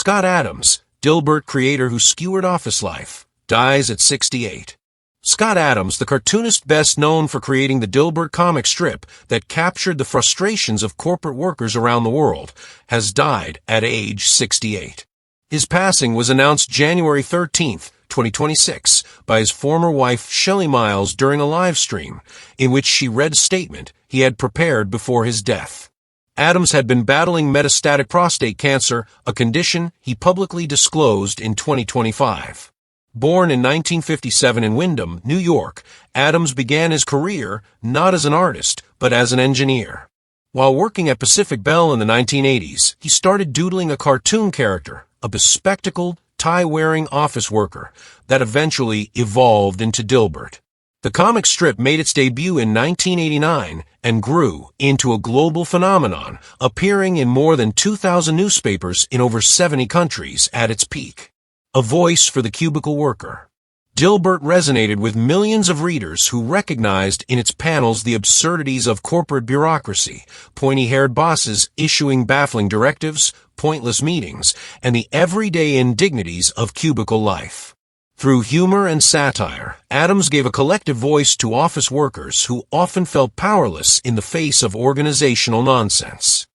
Scott Adams, Dilbert creator who skewered office life, dies at 68. Scott Adams, the cartoonist best known for creating the Dilbert comic strip that captured the frustrations of corporate workers around the world, has died at age 68. His passing was announced January 13, 2026, by his former wife Shelley Miles during a live stream, in which she read a statement he had prepared before his death. Adams had been battling metastatic prostate cancer, a condition he publicly disclosed in 2025. Born in 1957 in Windham, New York, Adams began his career not as an artist, but as an engineer. While working at Pacific Bell in the 1980s, he started doodling a cartoon character, a bespectacled, tie-wearing office worker, that eventually evolved into Dilbert. The comic strip made its debut in 1989 and grew into a global phenomenon, appearing in more than 2,000 newspapers in over 70 countries at its peak. A voice for the cubicle worker. Dilbert resonated with millions of readers who recognized in its panels the absurdities of corporate bureaucracy, pointy-haired bosses issuing baffling directives, pointless meetings, and the everyday indignities of cubicle life. Through humor and satire, Adams gave a collective voice to office workers who often felt powerless in the face of organizational nonsense.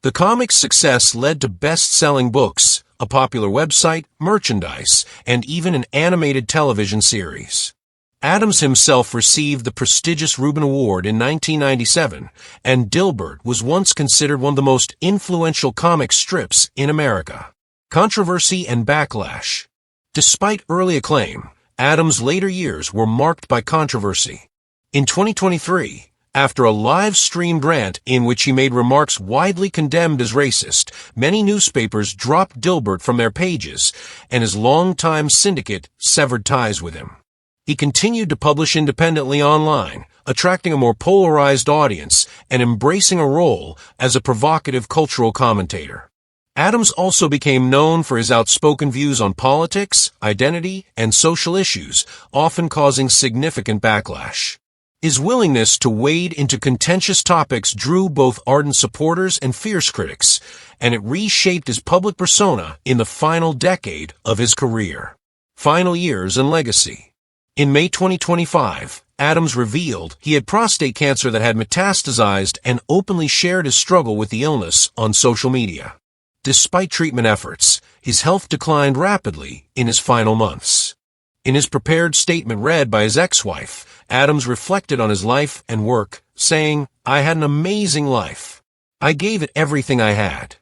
The comic's success led to best-selling books, a popular website, merchandise, and even an animated television series. Adams himself received the prestigious Reuben Award in 1997, and Dilbert was once considered one of the most influential comic strips in America. Controversy and backlash. Despite early acclaim, Adams' later years were marked by controversy. In 2023, after a live-streamed rant in which he made remarks widely condemned as racist, many newspapers dropped Dilbert from their pages, and his longtime syndicate severed ties with him. He continued to publish independently online, attracting a more polarized audience and embracing a role as a provocative cultural commentator. Adams also became known for his outspoken views on politics, identity, and social issues, often causing significant backlash. His willingness to wade into contentious topics drew both ardent supporters and fierce critics, and it reshaped his public persona in the final decade of his career. Final years and legacy. In May 2025, Adams revealed he had prostate cancer that had metastasized and openly shared his struggle with the illness on social media. Despite treatment efforts, his health declined rapidly in his final months. In his prepared statement read by his ex-wife, Adams reflected on his life and work, saying, "I had an amazing life. I gave it everything I had."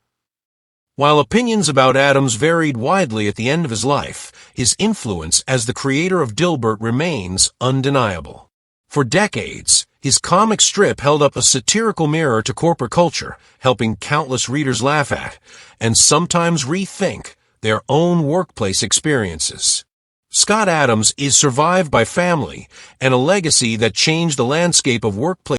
While opinions about Adams varied widely at the end of his life, his influence as the creator of Dilbert remains undeniable. For decades, his comic strip held up a satirical mirror to corporate culture, helping countless readers laugh at, and sometimes rethink, their own workplace experiences. Scott Adams is survived by family and a legacy that changed the landscape of workplace